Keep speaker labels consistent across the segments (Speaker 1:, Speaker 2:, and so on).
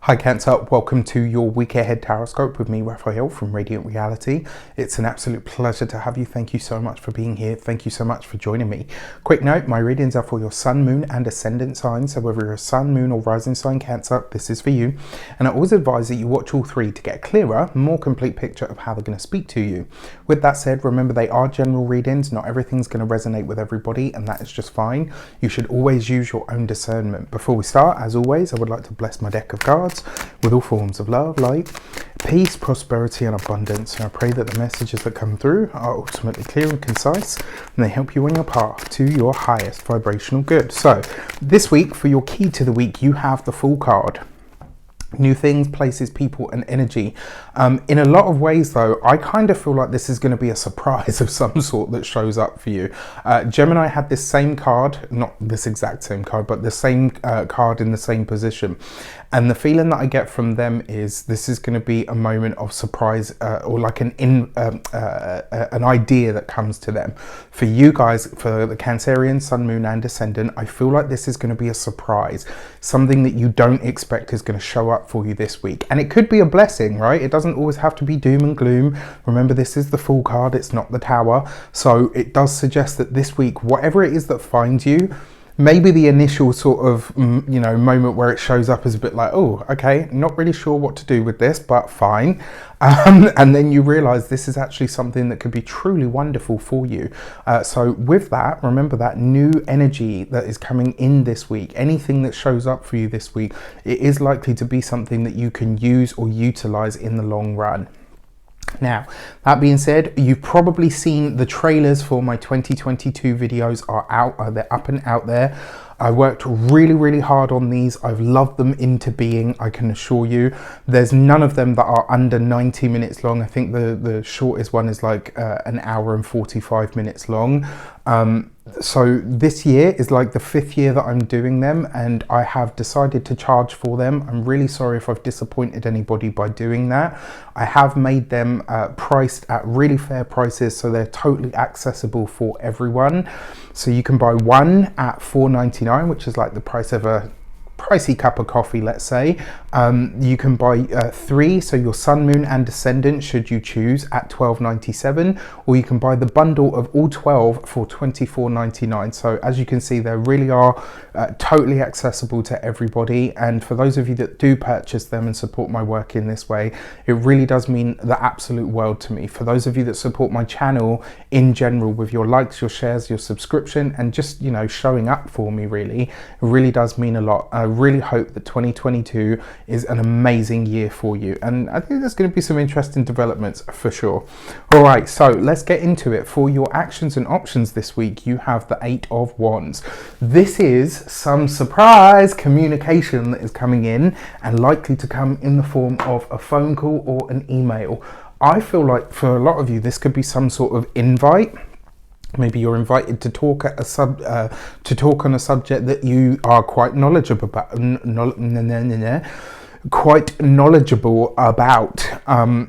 Speaker 1: Hi Cancer, welcome to your week ahead Taroscope with me, Raphael from Reydiant Reality. It's an absolute pleasure to have you. Thank you so much for being here. Thank you so much for joining me. Quick note, my readings are for your sun, moon and ascendant signs. So whether you're a sun, moon or rising sign Cancer, this is for you. And I always advise that you watch all three to get a clearer, more complete picture of how they're going to speak to you. With that said, remember they are general readings. Not everything's going to resonate with everybody, and that is just fine. You should always use your own discernment. Before we start, as always, I would like to bless my deck of cards with all forms of love, light, peace, prosperity and abundance. And I pray that the messages that come through are ultimately clear and concise, and they help you on your path to your highest vibrational good. So this week, for your key to the week, you have the Fool card. New things, places, people and energy. In a lot of ways though, I kind of feel like this is going to be a surprise of some sort that shows up for you. Gemini had this same card, not this exact same card, but the same card in the same position. And the feeling that I get from them is this is going to be a moment of surprise or like an idea that comes to them. For you guys, for the Cancerian, Sun, Moon and Ascendant, I feel like this is going to be a surprise. Something that you don't expect is going to show up for you this week. And it could be a blessing, right? It doesn't always have to be doom and gloom. Remember, this is the Fool card, it's not the Tower. So it does suggest that this week, whatever it is that finds you, maybe the initial sort of, moment where it shows up is a bit like, oh, okay, not really sure what to do with this, but fine. And then you realize this is actually something that could be truly wonderful for you. So with that, remember that new energy that is coming in this week, anything that shows up for you this week, it is likely to be something that you can use or utilize in the long run. Now, that being said, you've probably seen the trailers for my 2022 videos are out, they're up and out there. I worked really hard on these. I've loved them into being, I can assure you. There's none of them that are under 90 minutes long. I think the shortest one is like an hour and 45 minutes long. So this year is like the 5th year that I'm doing them, and I have decided to charge for them. I'm really sorry if I've disappointed anybody by doing that. I have made them priced at really fair prices, so they're totally accessible for everyone. So you can buy one at $4.99, which is like the price of a pricey cup of coffee, let's say. You can buy 3, so your Sun, Moon and Ascendant, should you choose, at $12.97, or you can buy the bundle of all 12 for $24.99. So as you can see, they really are totally accessible to everybody. And for those of you that do purchase them and support my work in this way, it really does mean the absolute world to me. For those of you that support my channel in general with your likes, your shares, your subscription, and just, showing up for me, it really does mean a lot. I really hope that 2022 is an amazing year for you, and I think there's going to be some interesting developments for sure. All right, so let's get into it. For your actions and options this week, you have the 8 of Wands. This is some surprise communication that is coming in, and likely to come in the form of a phone call or an email. I feel like for a lot of you, this could be some sort of invite. Maybe you're invited to talk on a subject that you are quite knowledgeable about.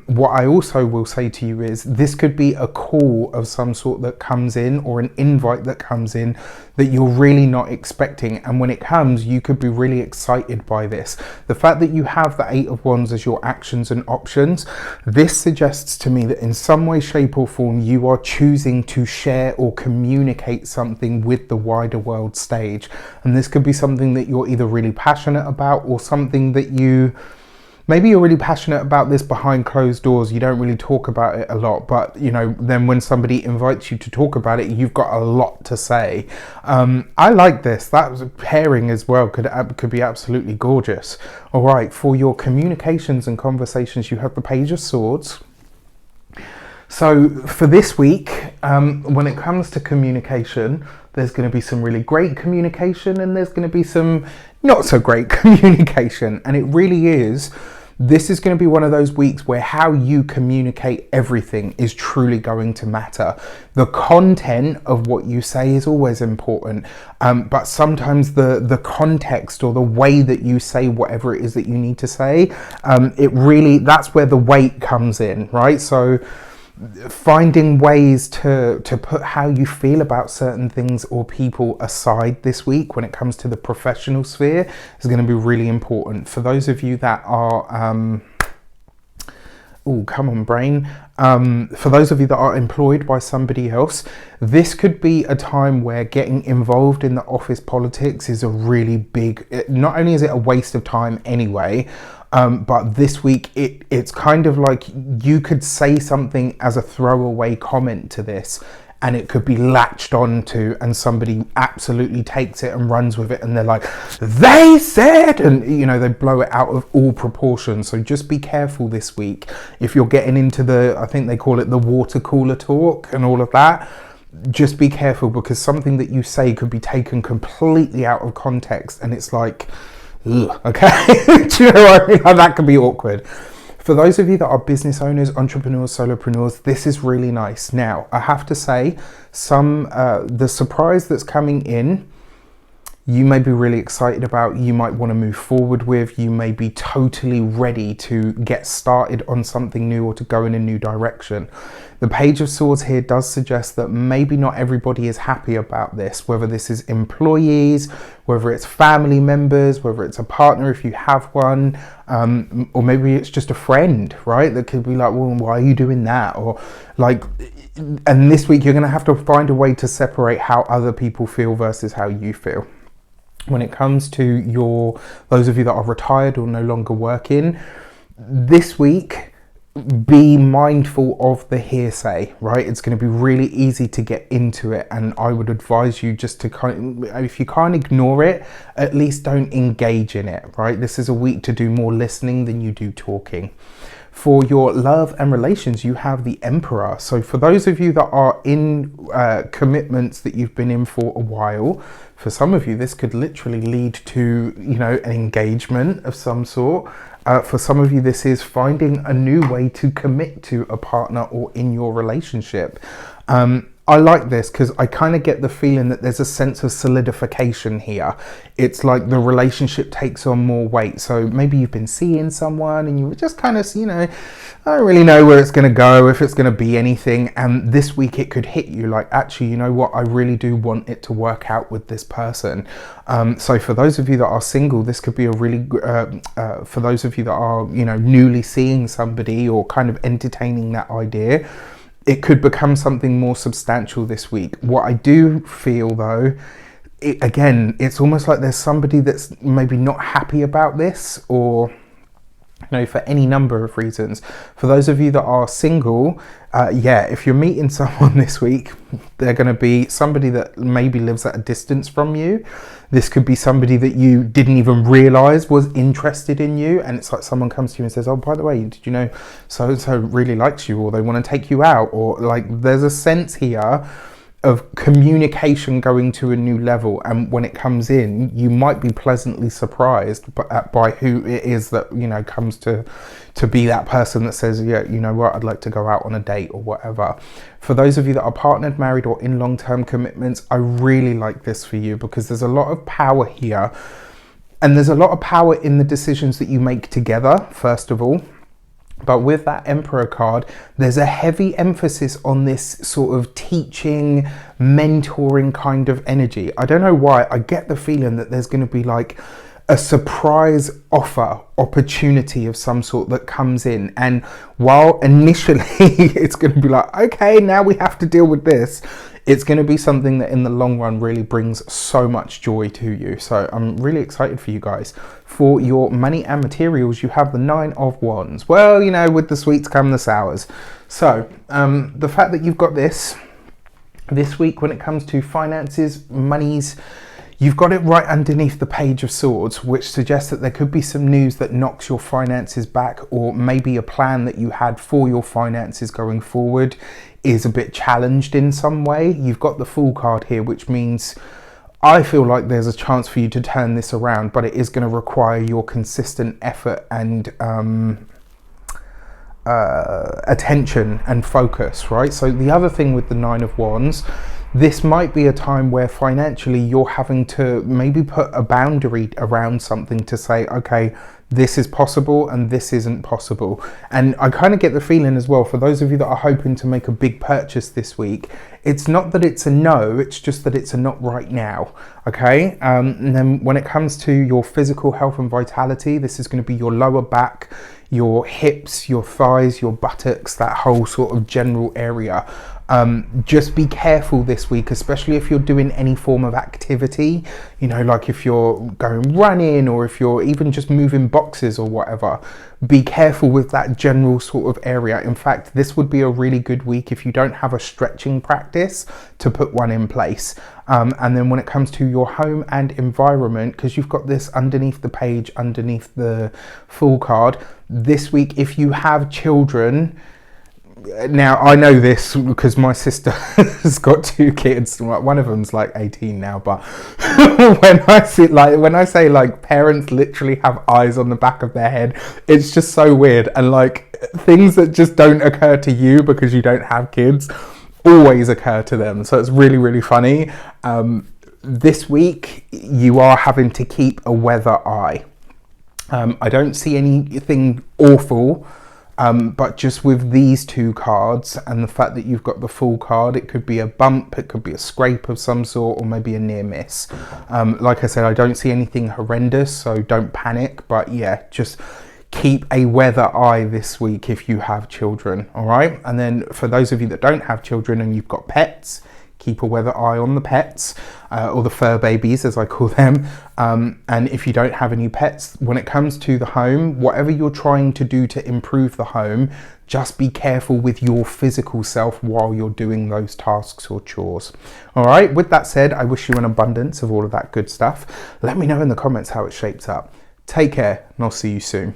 Speaker 1: What I also will say to you is this could be a call of some sort that comes in, or an invite that comes in that you're really not expecting, and when it comes, you could be really excited by this. The fact that you have the 8 of Wands as your actions and options, this suggests to me that in some way, shape or form, you are choosing to share or communicate something with the wider world stage. And this could be something that you're either really passionate about, or something that maybe you're really passionate about this behind closed doors. You don't really talk about it a lot, but then when somebody invites you to talk about it, you've got a lot to say. I like this. That was a pairing as well. Could be absolutely gorgeous. All right, for your communications and conversations, you have the Page of Swords. So for this week, when it comes to communication, there's going to be some really great communication, and there's going to be some not so great communication. And it really is, this is going to be one of those weeks where how you communicate everything is truly going to matter. The content of what you say is always important, but sometimes the context or the way that you say whatever it is that you need to say, that's where the weight comes in, right? So finding ways to put how you feel about certain things or people aside this week when it comes to the professional sphere is going to be really important. For those of you that are oh, come on, brain. For those of you that are employed by somebody else, this could be a time where getting involved in the office politics is a really big, not only is it a waste of time anyway, but this week it's kind of like you could say something as a throwaway comment to this, and it could be latched onto, and somebody absolutely takes it and runs with it, and they're like, they said, and you know, they blow it out of all proportion. So just be careful this week if you're getting into the, I think they call it the water cooler talk and all of that. Just be careful, because something that you say could be taken completely out of context, and it's like, ugh, okay. Do you know what I mean? That can be awkward. For those of you that are business owners, entrepreneurs, solopreneurs, this is really nice. Now, I have to say, the surprise that's coming in, you may be really excited about, you might want to move forward with, you may be totally ready to get started on something new or to go in a new direction. The Page of Swords here does suggest that maybe not everybody is happy about this, whether this is employees, whether it's family members, whether it's a partner if you have one, or maybe it's just a friend, right? That could be like, well, why are you doing that? Or like, and this week you're going to have to find a way to separate how other people feel versus how you feel. When it comes to those of you that are retired or no longer working, this week, be mindful of the hearsay, right? It's going to be really easy to get into it, and I would advise you just to if you can't ignore it, at least don't engage in it, right? This is a week to do more listening than you do talking. For your love and relations, you have the Emperor. So for those of you that are in commitments that you've been in for a while, for some of you, this could literally lead to, you know, an engagement of some sort. For some of you, this is finding a new way to commit to a partner or in your relationship. I like this because I kind of get the feeling that there's a sense of solidification here. It's like the relationship takes on more weight. So maybe you've been seeing someone and you were just kind of, you know, I don't really know where it's going to go, if it's going to be anything. And this week it could hit you like, actually, you know what? I really do want it to work out with this person. So for those of you that are single, this could be a really, for those of you that are, you know, newly seeing somebody or kind of entertaining that idea, it could become something more substantial this week. What I do feel though, again, it's almost like there's somebody that's maybe not happy about this, or you know, for any number of reasons. For those of you that are single, yeah, if you're meeting someone this week, they're going to be somebody that maybe lives at a distance from you. This could be somebody that you didn't even realize was interested in you, and it's like someone comes to you and says, oh, by the way, did you know so-and-so really likes you, or they want to take you out, or like there's a sense here of communication going to a new level, and when it comes in, you might be pleasantly surprised by who it is that, you know, comes to be that person that says, yeah, you know what, I'd like to go out on a date or whatever. For those of you that are partnered, married, or in long-term commitments, I really like this for you because there's a lot of power here, and there's a lot of power in the decisions that you make together, first of all. But with that Emperor card, there's a heavy emphasis on this sort of teaching, mentoring kind of energy. I don't know why, I get the feeling that there's going to be like a surprise opportunity of some sort that comes in. And while initially it's going to be like, okay, now we have to deal with this, it's going to be something that in the long run really brings so much joy to you. So I'm really excited for you guys. For your money and materials, you have the 9 of Wands. Well, you know, with the sweets come the sours. So the fact that you've got this week when it comes to finances, monies, you've got it right underneath the Page of Swords, which suggests that there could be some news that knocks your finances back, or maybe a plan that you had for your finances going forward is a bit challenged in some way. You've got the Fool card here, which means I feel like there's a chance for you to turn this around, but it is going to require your consistent effort and attention and focus, right? So the other thing with the 9 of Wands, this might be a time where financially you're having to maybe put a boundary around something to say, okay, this is possible and this isn't possible. And I kind of get the feeling as well, for those of you that are hoping to make a big purchase this week, it's not that it's a no, it's just that it's a not right now. Okay, and then when it comes to your physical health and vitality, this is going to be your lower back, your hips, your thighs, your buttocks, that whole sort of general area. Just be careful this week, especially if you're doing any form of activity, you know, like if you're going running or if you're even just moving boxes or whatever. Be careful with that general sort of area. In fact, this would be a really good week if you don't have a stretching practice to put one in place. And then when it comes to your home and environment, because you've got this underneath the page, underneath the full card, this week, if you have children, now I know this because my sister has got 2 kids. One of them's like 18 now, but when I say like parents literally have eyes on the back of their head, it's just so weird. And like things that just don't occur to you because you don't have kids always occur to them. So it's really, really funny. This week you are having to keep a weather eye. I don't see anything awful. But just with these 2 cards and the fact that you've got the full card, it could be a bump, it could be a scrape of some sort, or maybe a near miss. Like I said, I don't see anything horrendous, so don't panic. But yeah, just keep a weather eye this week if you have children, all right? And then for those of you that don't have children and you've got pets, keep a weather eye on the pets, or the fur babies as I call them. And if you don't have any pets, when it comes to the home, whatever you're trying to do to improve the home, just be careful with your physical self while you're doing those tasks or chores. All right, with that said, I wish you an abundance of all of that good stuff. Let me know in the comments how it shapes up. Take care, and I'll see you soon.